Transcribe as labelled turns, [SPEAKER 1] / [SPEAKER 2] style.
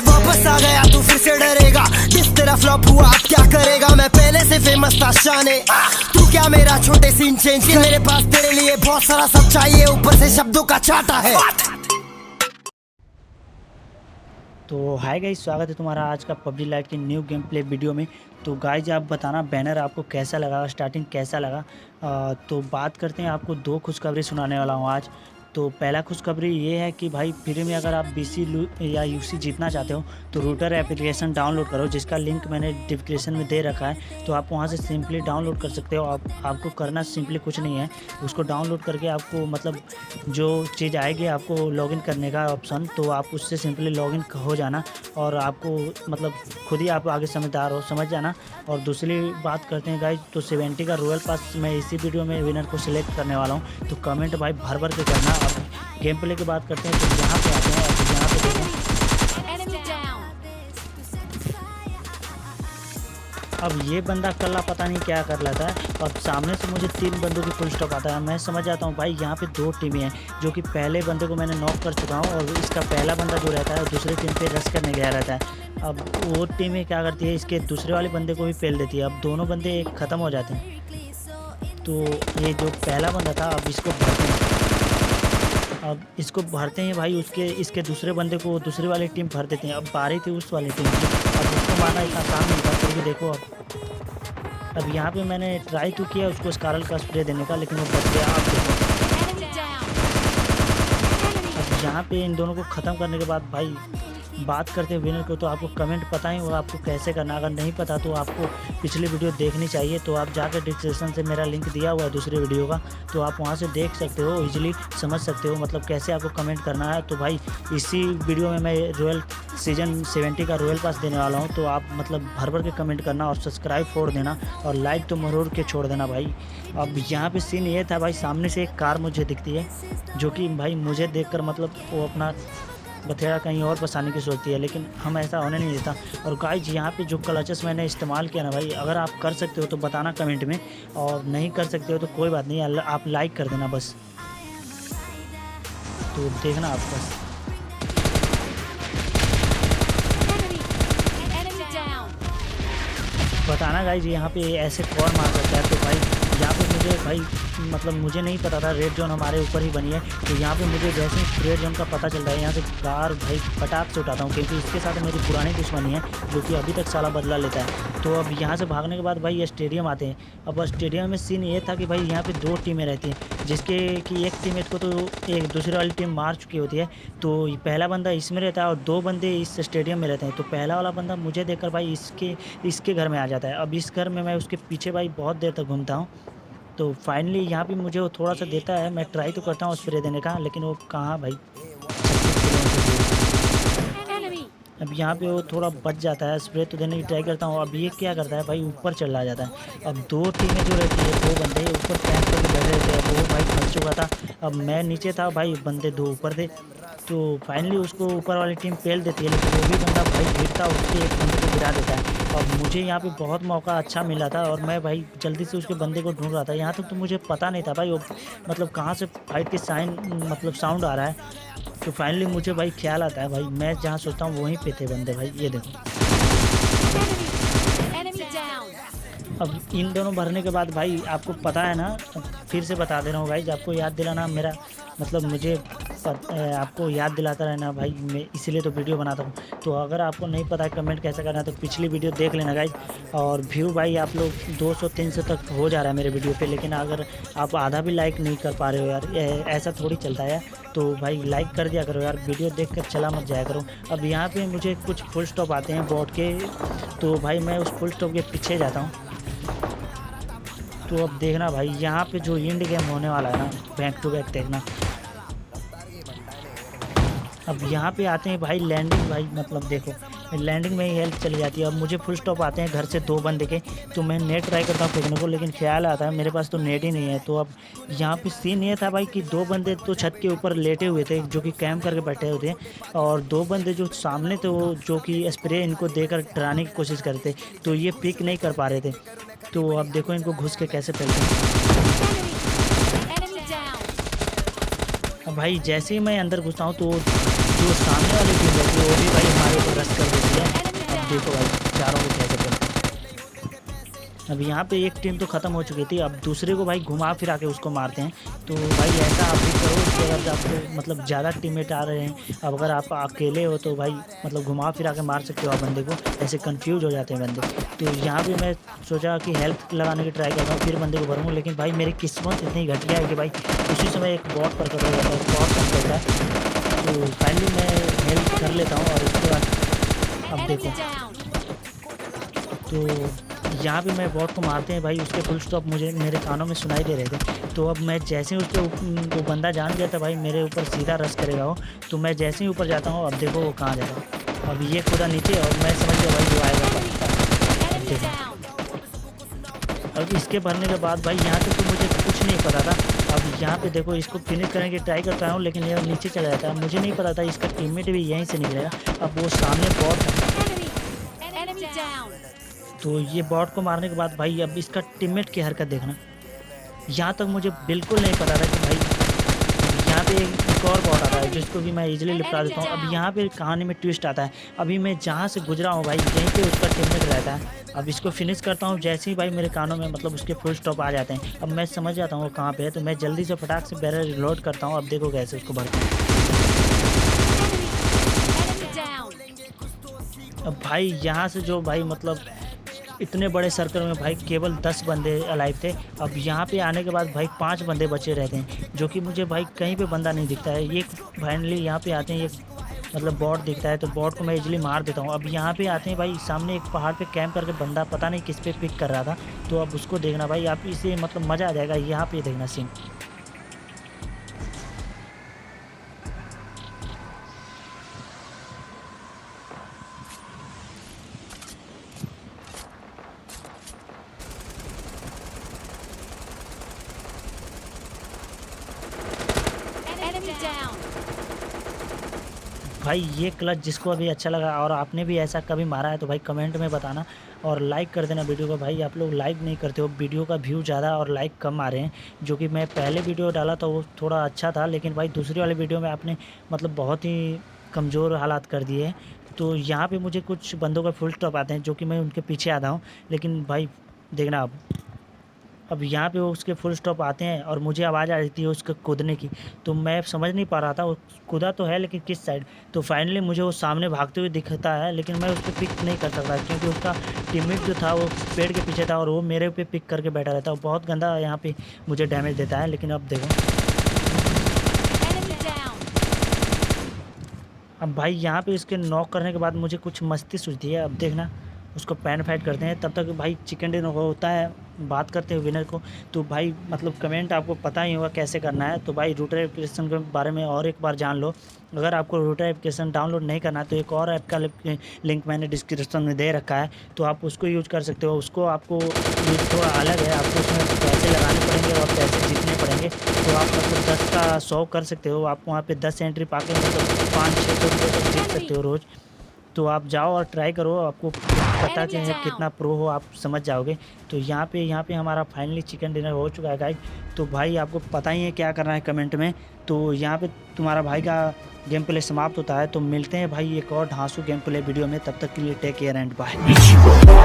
[SPEAKER 1] वापस आ गया तू फिर से डरेगा, जिस तेरा फ्लॉप हुआ अब क्या करेगा। मैं पहले से फेमस था शाने, तू क्या मेरा छोटे सीन चेंज। मेरे पास तेरे लिए बहुत सारा सब चाहिए, ऊपर से शब्दों का चाटा है।
[SPEAKER 2] तो हाय गाइस, स्वागत है तुम्हारा आज का पबजी लाइट की न्यू गेम प्ले वीडियो में। तो गाइस आप बताना बैनर आपको कैसा लगा, स्टार्टिंग कैसा लगा। तो बात करते हैं, आपको दो खुशखबरी सुनाने वाला हूँ आज। तो पहला खुशखबरी ये है कि भाई फ्री में अगर आप BC या UC जीतना चाहते हो तो रूटर एप्लीकेशन डाउनलोड करो, जिसका लिंक मैंने डिस्क्रिप्शन में दे रखा है। तो आप वहां से सिंपली डाउनलोड कर सकते हो। आपको करना सिंपली कुछ नहीं है, उसको डाउनलोड करके आपको मतलब जो चीज़ आएगी आपको लॉगिन करने का ऑप्शन, तो आप उससे सिंपली लॉगिन हो जाना और आपको मतलब खुद ही आप आगे समझदार हो, समझ जाना। और दूसरी बात करते हैं गाइज, तो 70 का रॉयल पास मैं इसी वीडियो में विनर को सिलेक्ट करने वाला हूँ। तो कमेंट भाई भर भर के करना। अब गेम प्ले की बात करते हैं, तो यहाँ पे आते हैं और यहाँ पे देखें। अब ये बंदा कल्ला पता नहीं क्या कर लेता है और सामने से मुझे 3 बंदों की फुल स्टॉप आता है। मैं समझ जाता हूँ भाई यहाँ पे 2 टीमें हैं, जो कि पहले बंदे को मैंने नॉक कर चुका हूँ और इसका पहला बंदा जो रहता है दूसरी टीम पे रश करने गया रहता है। अब वो टीमें क्या करती है, इसके दूसरे वाले बंदे को भी पेल देती है। अब दोनों बंदे ख़त्म हो जाते हैं। तो ये जो पहला बंदा था अब इसको भरते हैं, अब इसको भरते हैं भाई, इसके दूसरे बंदे को दूसरी वाली टीम भर देते हैं। अब बारी थी उस वाली टीम की, अब उसको मारना इतना आसान नहीं था। फिर भी देखो अब यहाँ पे मैंने ट्राई तो किया उसको स्कारल का स्प्रे देने का, लेकिन वो बच गया। आप देखो अब यहाँ पे इन दोनों को ख़त्म करने के बाद भाई बात करते हैं विनर को। तो आपको कमेंट पता ही वो आपको कैसे करना, अगर नहीं पता तो आपको पिछली वीडियो देखनी चाहिए। तो आप जाकर डिस्क्रिप्शन से मेरा लिंक दिया हुआ है दूसरी वीडियो का, तो आप वहां से देख सकते हो, इजीली समझ सकते हो मतलब कैसे आपको कमेंट करना है। तो भाई इसी वीडियो में मैं रॉयल सीजन 70 का रॉयल पास देने वाला हूँ। तो आप मतलब भर भर के कमेंट करना और सब्सक्राइब फोड़ देना और लाइक तो मरोड़ के छोड़ देना भाई। अब यहाँ पे सीन ये था भाई, सामने से एक कार मुझे दिखती है, जो कि भाई मुझे देखकर मतलब वो अपना बथेड़ा कहीं और बसाने की सोचती है, लेकिन हम ऐसा होने नहीं देता। और गाइज यहाँ पे जो क्लचेस मैंने इस्तेमाल किया ना भाई, अगर आप कर सकते हो तो बताना कमेंट में, और नहीं कर सकते हो तो कोई बात नहीं, आप लाइक कर देना बस। तो देखना आप बस। बताना गाइज यहाँ पे ऐसे कौन मार सकता है। तो भाई यहाँ पे मुझे भाई मतलब मुझे नहीं पता था रेड जोन हमारे ऊपर ही बनी है। तो यहाँ पे मुझे जैसे ही रेड जोन का पता चल रहा है, यहाँ से कार भाई फटाक से उठाता हूँ, क्योंकि इसके साथ मेरी पुरानी दुश्मनी है, जो कि अभी तक साला बदला लेता है। तो अब यहाँ से भागने के बाद भाई ये स्टेडियम आते हैं। अब स्टेडियम में सीन ये था कि भाई यहाँ पे 2 टीमें रहती हैं, जिसके कि एक टीममेट को तो एक दूसरी वाली टीम मार चुकी होती है। तो पहला बंदा इसमें रहता है और 2 बंदे इस स्टेडियम में रहते हैं। तो पहला वाला बंदा मुझे देखकर भाई इसके घर में आ जाता है। अब इस घर में मैं उसके पीछे भाई बहुत देर तक घूमता हूँ। तो फाइनली यहाँ पे मुझे वो थोड़ा सा देता है, मैं ट्राई तो करता हूँ स्प्रे देने का, लेकिन वो कहाँ भाई। अब यहाँ पे वो थोड़ा बच जाता है, स्प्रे तो देने की ट्राई करता हूँ। अब ये क्या करता है भाई, ऊपर चला जाता है। अब 2 टीमें जो रहती है, 2 बंदे ऊपर कैंप करके बैठे रहते हैं। वो भाई फंस चुका था, अब मैं नीचे था भाई, बंदे 2 ऊपर थे। तो फाइनली उसको ऊपर वाली टीम पेल देती है, लेकिन वो भी बंदा भाई गिरता उसके एक बंदे को गिरा देता है। और मुझे यहाँ पे बहुत मौका अच्छा मिला था और मैं भाई जल्दी से उसके बंदे को ढूंढ रहा था। यहाँ तक तो मुझे पता नहीं था भाई वो मतलब कहाँ से फाइट के मतलब साउंड आ रहा है। तो फाइनली मुझे भाई ख्याल आता है भाई, मैं जहाँ सोचता हूँ वहीं पे थे बंदे भाई। ये देखो अब इन दोनों भरने के बाद भाई आपको पता है ना, फिर से बता दे रहा हूँ भाई, आपको याद दिलाना मेरा मतलब मुझे आपको याद दिलाता रहना भाई, मैं इसीलिए तो वीडियो बनाता हूँ। तो अगर आपको नहीं पता है कमेंट कैसे करना है तो पिछली वीडियो देख लेना गाइज। और व्यू भाई आप लोग 200-300 तक हो जा रहा है मेरे वीडियो पे, लेकिन अगर आप आधा भी लाइक नहीं कर पा रहे हो यार, ऐसा थोड़ी चलता है। तो भाई लाइक कर दिया करो यार, वीडियो देख कर चला मत जाया करो। अब यहाँ पे मुझे कुछ फुल स्टॉप आते हैं बॉट के, तो भाई मैं उस फुल स्टॉप के पीछे जाता हूँ। तो अब देखना भाई यहाँ पे जो एंड गेम होने वाला है ना, बैक टू बैक देखना। अब यहाँ पे आते हैं भाई लैंडिंग, भाई मतलब देखो लैंडिंग में ही हेल्थ चली जाती है। अब मुझे फुल स्टॉप आते हैं घर से 2 बंदे के, तो मैं नेट ट्राई करता हूँ फेंकने को, लेकिन ख्याल आता है मेरे पास तो नेट ही नहीं है। तो अब यहाँ पे सीन ये था भाई कि 2 बंदे तो छत के ऊपर लेटे हुए थे, जो कि कैंप करके बैठे हुए थे, और 2 बंदे जो सामने थे वो जो कि स्प्रे इनको देकर डराने की कोशिश करते, तो ये पिक नहीं कर पा रहे थे। तो अब देखो इनको घुस के कैसे फैलते हैं। अब भाई जैसे ही मैं अंदर घुसता हूँ तो जो सामने वाली टीम रहती है वो भी भाई हमारे ऊपर रश अब यहाँ पे एक टीम तो ख़त्म हो चुकी थी, अब दूसरे को भाई घुमा फिरा के उसको मारते हैं। तो भाई ऐसा आप भी करो कि अगर आपको मतलब ज़्यादा टीममेट आ रहे हैं, अब अगर आप अकेले हो तो भाई मतलब घुमा फिरा के मार सकते हो आप बंदे को, ऐसे कंफ्यूज हो जाते हैं बंदे। तो यहाँ पे मैं सोचा कि हेल्थ लगाने की ट्राई करता हूँ, फिर बंदे को भरूँ, लेकिन भाई मेरी किस्मत इतनी घटिया है कि भाई उसी समय एक बॉट पर कर जाता है, बॉट कम करता है। तो फाइनली मैं हेल्प कर लेता हूँ और उसके बाद अब देखो तो यहाँ पे मैं बॉट को मारते हैं भाई, उसके फुल स्टॉप मुझे मेरे कानों में सुनाई दे रहे थे। तो अब मैं जैसे ही उसके वो बंदा जान गया था भाई मेरे ऊपर सीधा रश करेगा वो, तो मैं जैसे ही ऊपर जाता हूँ, अब देखो वो कहाँ जाएगा। अब ये खुदा नीचे और मैं समझ गया भाई वो आएगा पक्का। अब देखो अब इसके भरने के बाद भाई यहाँ तक तो मुझे कुछ नहीं पता था। अब यहाँ पे देखो इसको फिनिश करने की ट्राई करता हूँ, लेकिन ये नीचे चला जाता है। मुझे नहीं पता था इसका टीममेट भी यहीं से निकलेगा। अब वो सामने बॉट था, तो ये बॉट को मारने के बाद भाई अब इसका टीममेट की हरकत देखना। यहाँ तक मुझे बिल्कुल नहीं पता था कि भाई यहाँ पे एक और बॉट आता है जिसको भी मैं इजीली निपटा देता हूँ। अब यहाँ पे कहानी में ट्विस्ट आता है, अभी मैं जहाँ से गुजरा हूँ भाई यहीं पे उसका टीममेट रहता है। अब इसको फिनिश करता हूँ, जैसे ही भाई मेरे कानों में मतलब उसके फुल स्टॉप आ जाते हैं, अब मैं समझ जाता हूँ वो कहाँ पे है। तो मैं जल्दी से फटाक से बैरल रिलोड करता हूँ। अब देखो कैसे उसको भरता हूँ। अब भाई यहाँ से जो भाई मतलब इतने बड़े सर्कल में भाई केवल 10 बंदे अलाइव थे। अब यहाँ पे आने के बाद भाई 5 बंदे बचे रहते हैं, जो कि मुझे भाई कहीं पे बंदा नहीं दिखता है। ये फाइनली यहाँ पे आते हैं, ये मतलब बॉट दिखता है, तो बॉट को मैं इजीली मार देता हूँ। अब यहाँ पे आते हैं भाई, सामने एक पहाड़ पे कैंप करके बंदा पता नहीं किस पे पिक कर रहा था, तो अब उसको देखना भाई, आप इसे मतलब मज़ा आ जाएगा। यहाँ पे देखना सीन। भाई ये क्लच जिसको अभी अच्छा लगा और आपने भी ऐसा कभी मारा है तो भाई कमेंट में बताना और लाइक कर देना वीडियो को। भाई आप लोग लाइक नहीं करते हो, वीडियो का व्यू ज़्यादा और लाइक कम आ रहे हैं। जो कि मैं पहले वीडियो डाला था वो थोड़ा अच्छा था, लेकिन भाई दूसरी वाले वीडियो में आपने मतलब बहुत ही कमज़ोर हालात कर दिए हैं। तो यहाँ पे मुझे कुछ बंदों का फुल स्टॉप आते हैं, जो कि मैं उनके पीछे आता हूँ, लेकिन भाई देखना अब यहाँ पे वो उसके फुल स्टॉप आते हैं और मुझे आवाज़ आ जाती है उसके कूदने की। तो मैं समझ नहीं पा रहा था वो कूदा तो है लेकिन किस साइड। तो फाइनली मुझे वो सामने भागते हुए दिखता है, लेकिन मैं उसको पिक नहीं कर सकता क्योंकि उसका टीममेट जो था वो पेड़ के पीछे था और वो मेरे पे पिक करके बैठा रहता है। वो बहुत गंदा यहाँ पे मुझे डैमेज देता है। लेकिन अब देखो अब भाई यहाँ पे इसके नॉक करने के बाद मुझे कुछ मस्ती सूझती है। अब देखना उसको पैन फाइट करते हैं, तब तक भाई चिकन डिनर होता है। बात करते हैं विनर को, तो भाई मतलब कमेंट आपको पता ही होगा कैसे करना है। तो भाई रूटर एप्लीकेशन के बारे में और एक बार जान लो। अगर आपको रूटर एप्लीकेशन डाउनलोड नहीं करना तो एक और ऐप का लिंक मैंने डिस्क्रिप्शन में दे रखा है, तो आप उसको यूज़ कर सकते हो। उसको आपको यूज थोड़ा अलग है, आपको उसमें पैसे लगाने पड़ेंगे और पैसे जीतने पड़ेंगे। तो आप मतलब 10 का 100 कर सकते हो। आप वहाँ पे 10 एंट्री पाके मतलब 500-600 रुपये तक जीत सकते हो रोज़। तो आप जाओ और ट्राई करो, आपको पता है कितना प्रो हो आप समझ जाओगे। तो यहाँ पे हमारा फाइनली चिकन डिनर हो चुका है गाइस। तो भाई आपको पता ही है क्या करना है कमेंट में। तो यहाँ पे तुम्हारा भाई का गेम प्ले समाप्त होता है। तो मिलते हैं भाई एक और धांसू गेम प्ले वीडियो में, तब तक के लिए टेक केयर एंड बाय।